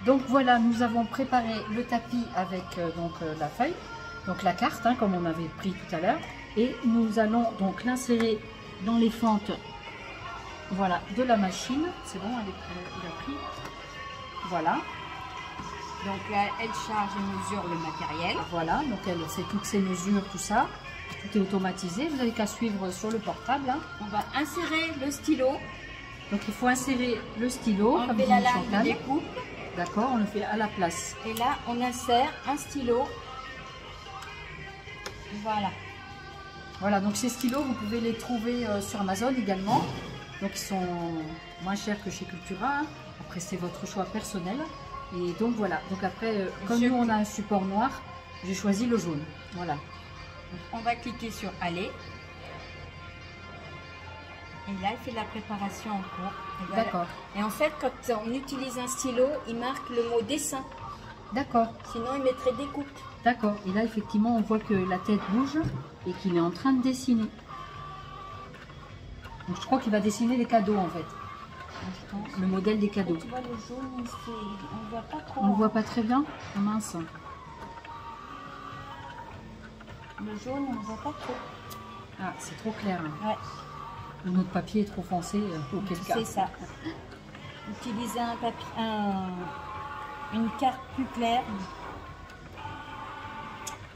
Donc voilà, nous avons préparé le tapis avec la feuille, donc la carte, hein, comme on avait pris tout à l'heure. Et nous allons donc l'insérer dans les fentes, voilà, de la machine. C'est bon, il a pris. Voilà. Donc là, elle charge et mesure le matériel. Voilà, donc elle sait toutes ces mesures, tout ça. Tout est automatisé. Vous n'avez qu'à suivre sur le portable. Hein. On va insérer le stylo. Donc il faut insérer le stylo. Enlever la lame de découpe. D'accord, on le fait à la place. Et là, on insère un stylo. Voilà. Voilà, donc ces stylos, vous pouvez les trouver sur Amazon également. Donc ils sont moins chers que chez Cultura. Hein. Après, c'est votre choix personnel. Et donc voilà. Donc après, comme nous on a un support noir, j'ai choisi le jaune. Voilà. Donc, on va cliquer sur Aller. Et là, il fait la préparation en cours. Voilà. D'accord. Et en fait, quand on utilise un stylo, il marque le mot dessin. D'accord. Sinon, il mettrait découpe. D'accord. Et là, effectivement, on voit que la tête bouge et qu'il est en train de dessiner. Donc, je crois qu'il va dessiner les cadeaux, en fait. Le modèle des cadeaux. Tu vois, le jaune, on ne voit pas trop. On ne voit pas très bien? Oh, mince. Le jaune, on ne voit pas trop. Ah, c'est trop clair. Hein. Ouais. Notre papier est trop foncé, auquel cas. C'est ça. Utilisez un papier, une carte plus claire.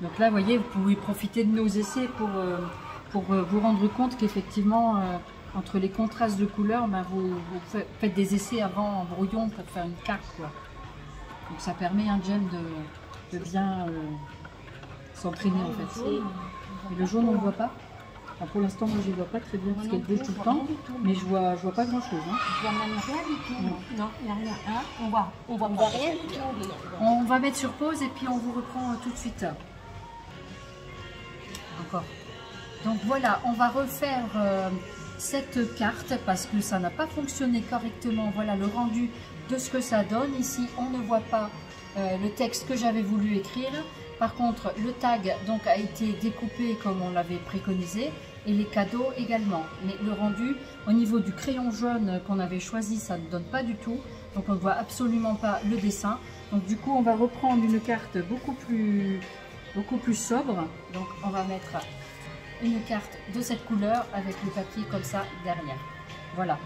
Donc là, vous voyez, vous pouvez profiter de nos essais pour vous rendre compte qu'effectivement, entre les contrastes de couleurs, ben, vous faites des essais avant en brouillon pour faire une carte, quoi. Donc ça permet à Jem de bien s'entraîner, en fait. Et le jaune, on ne le voit pas? Alors pour l'instant, moi, je ne vois pas très bien parce qu'elle bouge tout le temps, mais je vois pas grand-chose. Hein. Je vois même rien du tout. Non, il n'y a rien. Hein, on voit rien du tout. On va mettre sur pause et puis on vous reprend tout de suite. Encore. Donc voilà, on va refaire cette carte parce que ça n'a pas fonctionné correctement. Voilà le rendu de ce que ça donne. Ici, on ne voit pas le texte que j'avais voulu écrire. Par contre, le tag donc a été découpé comme on l'avait préconisé et les cadeaux également. Mais le rendu au niveau du crayon jaune qu'on avait choisi, ça ne donne pas du tout. Donc on ne voit absolument pas le dessin. Donc du coup, on va reprendre une carte beaucoup plus sobre. Donc on va mettre une carte de cette couleur avec le papier comme ça derrière. Voilà.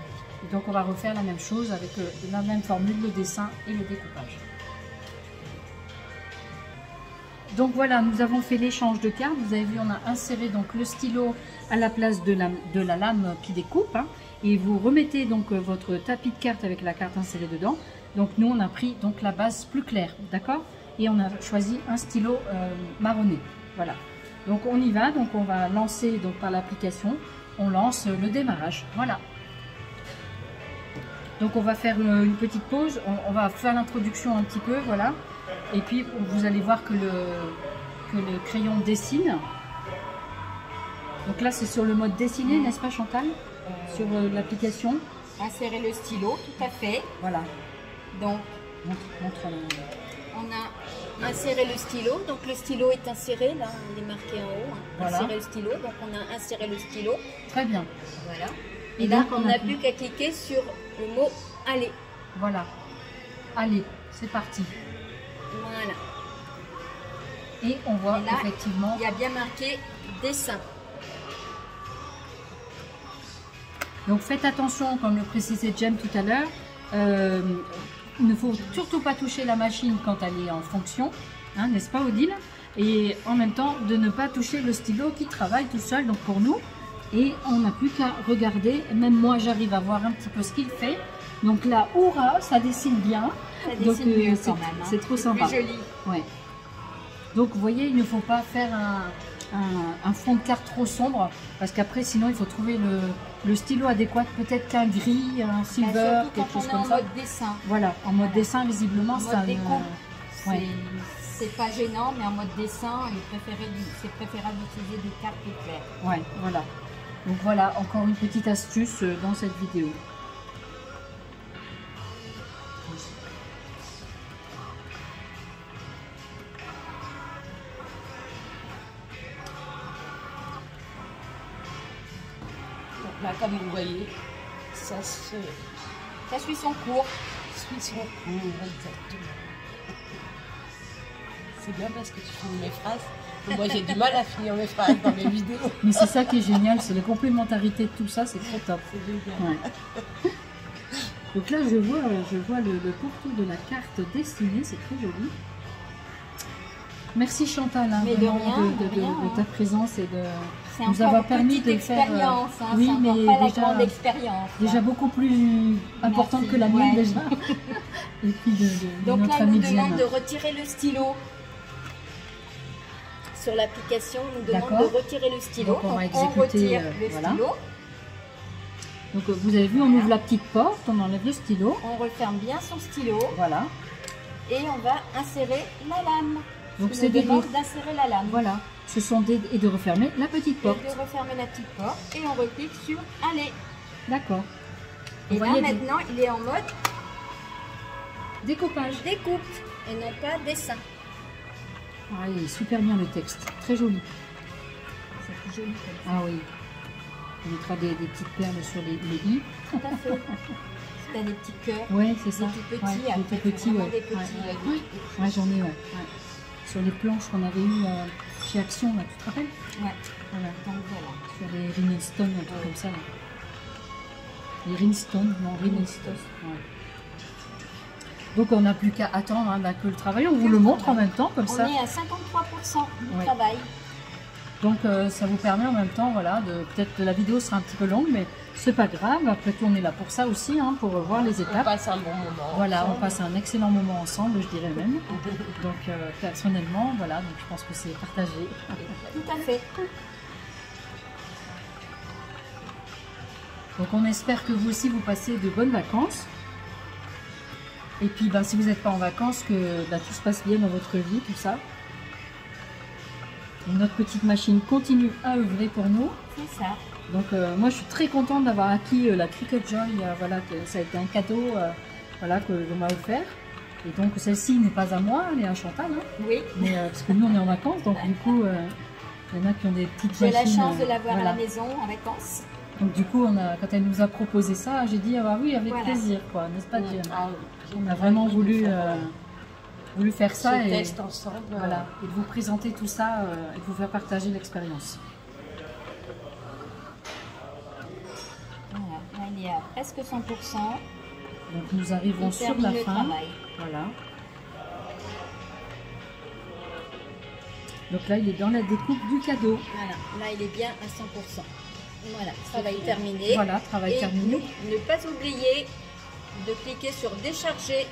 Et donc on va refaire la même chose avec la même formule, le dessin et le découpage. Donc voilà, nous avons fait l'échange de cartes. Vous avez vu, on a inséré donc le stylo à la place de la lame qui découpe. Hein, et vous remettez donc votre tapis de cartes avec la carte insérée dedans. Donc nous, on a pris donc la base plus claire, d'accord? Et on a choisi un stylo marronné. Voilà. Donc on y va. Donc on va lancer donc par l'application. On lance le démarrage. Voilà. Donc on va faire une petite pause. On va faire l'introduction un petit peu. Voilà. Et puis vous allez voir que le crayon dessine. Donc là c'est sur le mode dessiné, n'est-ce pas Chantal? Sur l'application. Insérer le stylo, tout à fait. Voilà. Donc montre on a inséré le stylo. Donc le stylo est inséré, là il est marqué en haut. Hein. Voilà. Insérer le stylo, donc on a inséré le stylo. Très bien. Voilà. Et là on n'a plus qu'à cliquer sur le mot aller. Voilà. Allez, c'est parti. Voilà. Et on voit et là, effectivement. Il y a bien marqué dessin. Donc faites attention, comme le précisait Jem tout à l'heure, il ne faut surtout pas toucher la machine quand elle est en fonction, hein, n'est-ce pas Odile? Et en même temps de ne pas toucher le stylo qui travaille tout seul, donc pour nous. Et on n'a plus qu'à regarder, même moi j'arrive à voir un petit peu ce qu'il fait. Donc là, hurrah, ça dessine bien. Ça dessine mieux quand même. Hein. C'est trop sympa. Plus joli. Ouais. Donc vous voyez, il ne faut pas faire un fond de carte trop sombre parce qu'après sinon il faut trouver le stylo adéquat, peut-être qu'un gris, un silver, quelque chose comme ça. En mode dessin. Voilà, en mode dessin visiblement ça. En mode découpe, ouais. C'est pas gênant, mais en mode dessin, c'est préférable d'utiliser des cartes plus claires. Ouais, voilà. Donc voilà, encore une petite astuce dans cette vidéo. Là, comme vous voyez, ça suit son cours. suit son cours, exactement. C'est bien parce que tu finis mes phrases. Moi, j'ai du mal à finir mes phrases dans mes vidéos. Mais c'est ça qui est génial, c'est la complémentarité de tout ça, c'est trop top. C'est génial. Ouais. Donc là, je vois le pourtour de la carte dessinée, c'est très joli. Merci Chantal, hein, Mais de vraiment, rien, de ta présence et de C'est nous encore avoir une permis petite de faire. expérience, hein, Oui, c'est encore mais pas la déjà, grande expérience. déjà hein. beaucoup plus importante Merci, que la mienne ouais. déjà. Et puis de Donc notre là, il amie nous demande Diane. de retirer le stylo. Sur l'application, on nous demande D'accord. de retirer le stylo. Donc, on va Donc, on exécuter, retire le voilà. stylo, Donc vous avez vu, on ouvre la petite porte, on enlève le stylo. on referme bien son stylo Voilà. et on va insérer la lame. Donc Il c'est nous des demande d'insérer la lame. Voilà. Ce sont des et de refermer la petite porte. Et de refermer la petite porte et on reclique sur aller. D'accord. Et Vous là voyez, maintenant, il est en mode découpage. découpe et non pas dessin. Ah, il est super bien le texte, très joli. C'est plus joli comme ça. Ah oui. On mettra des petites perles sur les i. Tout à fait. Si tu as des petits cœurs, Ouais, c'est ça. des tout petits, Ouais, après, des tout faut petits, vraiment ouais. des petits. Ouais, j'en ai, ouais. Sur les planches qu'on avait eues chez Action, là, tu te rappelles? Ouais. Voilà. Donc voilà. Sur les Rhinestone, un truc comme ça. Là. Les Rhinestone, non, Rhinestone. Ouais. Donc on n'a plus qu'à attendre hein, que le travail, on vous le montre en même temps, comme On ça. est à 53% du Ouais. travail. Donc ça vous permet en même temps, voilà, peut-être que la vidéo sera un petit peu longue, mais c'est pas grave. Après tout, on est là pour ça aussi, hein, pour voir les On étapes. passe un bon moment. Voilà, on ensemble. passe un excellent moment ensemble, je dirais même. Donc personnellement, voilà, donc je pense que c'est partagé. Tout à fait. Donc on espère que vous aussi vous passez de bonnes vacances. Et puis ben, si vous n'êtes pas en vacances, que ben, tout se passe bien dans votre vie, tout ça. Et notre petite machine continue à œuvrer pour nous. C'est ça. Donc moi je suis très contente d'avoir acquis la Cricut Joy, voilà, que ça a été un cadeau voilà, que l'on m'a offert. Et donc celle-ci n'est pas à moi, elle est à Chantal, hein, Oui. mais, parce que nous on est en vacances, donc du coup il y en a qui ont des petites J'ai machines. la chance de l'avoir voilà. à la maison en vacances. Donc du coup quand elle nous a proposé ça, j'ai dit ah bah oui avec Voilà. plaisir quoi, n'est-ce pas Diane? Ah, On a vraiment voulu faire ça ce et, test ensemble. voilà, et de vous présenter tout ça et de vous faire partager l'expérience. Voilà. Là, il est à presque 100%. Donc nous arrivons Il sur termine la le fin. travail. Voilà. Donc là, il est dans la découpe du cadeau. Voilà. Là, il est bien à 100%. Voilà. Travail terminé. Voilà, travail Et terminé. ne pas oublier de cliquer sur décharger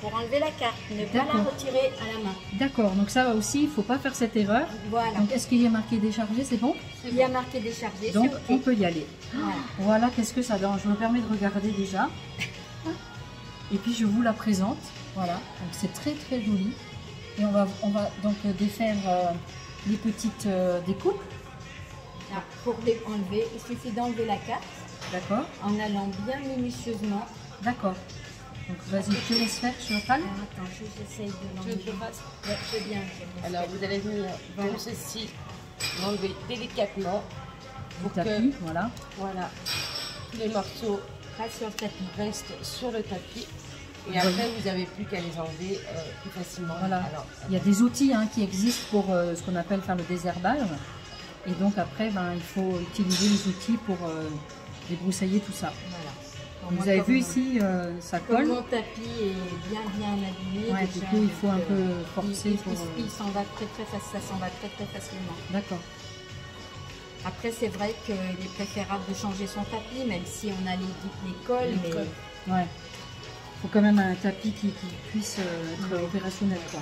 pour enlever la carte. Ne pas la D'accord. retirer à la main. D'accord, donc ça aussi, il ne faut pas faire cette erreur. Voilà. Donc est-ce qu'il y a marqué décharger, c'est bon? Il y a marqué décharger. Donc c'est on OK. peut y aller. Voilà. Voilà, qu'est-ce que ça donne? Je me permets de regarder déjà. Et puis je vous la présente. Voilà, donc c'est très très joli. Et on va donc défaire les petites découpes. Alors, pour enlever, il suffit d'enlever la carte D'accord, en allant bien minutieusement. d'accord. Donc vas-y, je te laisse faire, Chantal. Alors, attends, j'essaye de Tu veux l'enlever. que je fasse? Ouais, c'est bien. je vais Alors vous allez venir Voilà. comme ceci, l'enlever délicatement Le pour tapis, que voilà. voilà, tous les morceaux faire sur le tapis. restent sur le tapis. Et Voilà. après, vous n'avez plus qu'à les enlever plus facilement. Voilà. Alors, Il y a des outils hein, qui existent pour ce qu'on appelle faire le désherbage. Et donc après, ben, il faut utiliser les outils pour débroussailler tout ça. Voilà. Bon, Vous moi, avez comme vu mon- ici, ça Comme colle. mon tapis est bien abîmé, Ouais, déjà, du coup, il faut un donc, peu forcer il, pour... il s'en va ça s'en va très facilement. D'accord. Après, c'est vrai qu'il est préférable de changer son tapis, même si on a les cols, Les mais cols. Ouais. Il faut quand même un tapis qui puisse être opérationnel, quoi.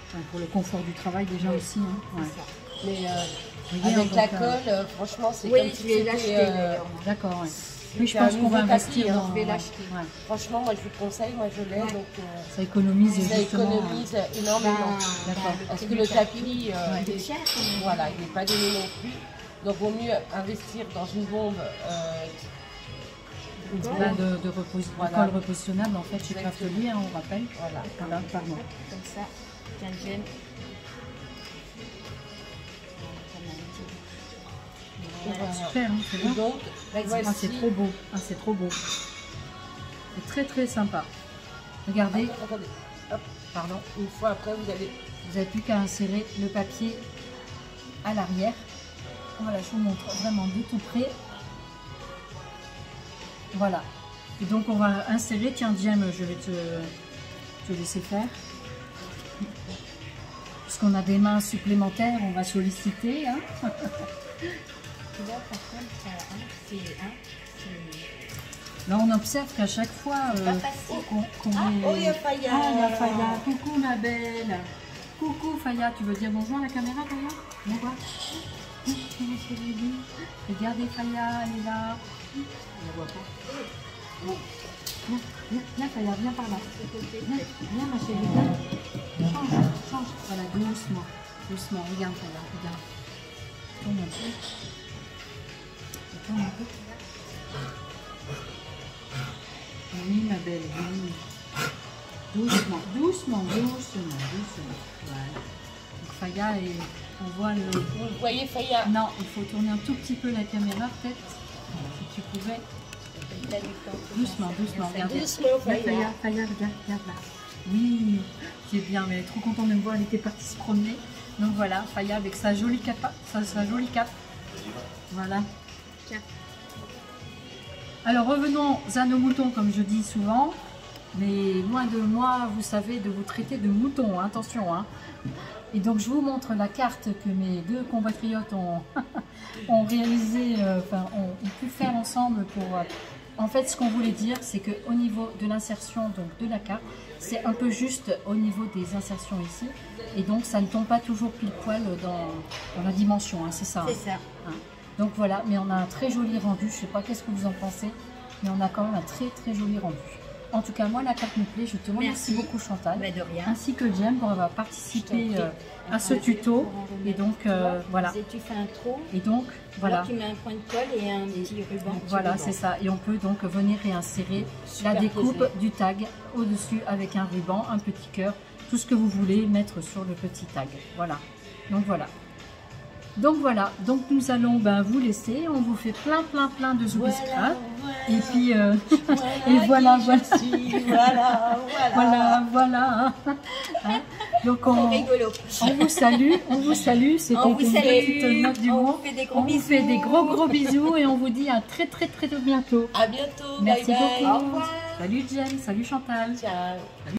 Enfin, pour le confort du travail déjà Oui, aussi. Hein. c'est Ouais. ça. mais Vous voyez, avec la donc, colle, franchement, c'est Oui, comme je si vais c'était, l'acheter d'ailleurs. D'accord, ouais. c'était Oui, je un pense qu'on nouveau va tapis, investir hein. dans... Je vais ouais, l'acheter. ouais. Franchement, moi je vous conseille, moi je l'ai, Ouais. donc Ça économise ça justement... économise énormément. D'accord. Parce que le tapis, Ouais. il est cher quand même. voilà, il n'est pas donné non plus. Donc vaut mieux investir dans une bombe Là, de Voilà. colle repositionnable, en fait, chez Exactement. Craftelier, hein, on rappelle. voilà. Voilà, pardon. Comme ça, tiens, j'aime. Voilà. Super, hein, c'est Et bien. donc, Ah, voici, c'est trop beau. Ah, c'est trop beau. C'est très très sympa. Regardez, Attendez, hop, pardon, une fois après, vous allez... vous n'avez plus qu'à insérer le papier à l'arrière. Voilà, je vous montre vraiment de tout près. Voilà. Et donc on va insérer, tiens Jem, je vais te laisser faire. Puisqu'on a des mains supplémentaires, on va solliciter. Hein. Tu vois, par contre, ça, hein, c'est... Là on observe qu'à chaque fois pas facile. qu'on Oh, il y a Faya. Ah, il y a Faya. Coucou ma belle. Coucou Faya, tu veux dire bonjour à la caméra Faya? Bonjour. Regardez Faya, elle est là. On la voit pas. Viens Faya, viens par là. Viens ma chérie, viens. Change. Voilà, doucement. Doucement, regarde Faya, regarde. Tourne un peu. Tourne un peu. Oui ma belle, oui. Doucement. Voilà. Donc Faya, et on voit le... Vous voyez Faya? Non, il faut tourner un tout petit peu la caméra peut-être. Si tu pouvais. Il a du temps. Doucement, regarde. Doucement, Faya. Faya, regarde là. Oui, tu es bien, mais elle est trop contente de me voir, elle était partie se promener. Donc voilà, Faya avec sa jolie cape. Sa jolie cape. Voilà. Tiens. Alors revenons à nos moutons, comme je dis souvent. Mais loin de moi, vous savez, de vous traiter de moutons, hein, attention. Hein. Et donc je vous montre la carte que mes deux compatriotes ont réalisé, ont pu faire ensemble pour... en fait, ce qu'on voulait dire, c'est qu'au niveau de l'insertion de la carte, c'est un peu juste au niveau des insertions ici. Et donc ça ne tombe pas toujours pile poil dans la dimension, hein, c'est ça. C'est ça. Hein. Donc voilà, mais on a un très joli rendu. Je ne sais pas qu'est-ce que vous en pensez, mais on a quand même un très très joli rendu. En tout cas, moi, la carte me plaît. Je te remercie beaucoup, Chantal. Mais de rien. Ainsi que Jem, on va participer à ce tuto. Et donc, voilà. Tu fais un trou. Et donc, voilà. Là, tu mets un point de colle et un petit ruban. Voilà, c'est ça. Et on peut donc venir réinsérer la découpe du tag au-dessus avec un ruban, un petit cœur, tout ce que vous voulez mettre sur le petit tag. Voilà. Donc, voilà. Donc nous allons vous laisser, on vous fait plein de zoubis scrap. Et puis et voilà. Hein. Donc on vous salue, c'était une petite note du monde. On vous fait des gros bisous et on vous dit à très bientôt. À bientôt. Merci bye bye. beaucoup. Au revoir. Salut Jen, salut Chantal. Ciao.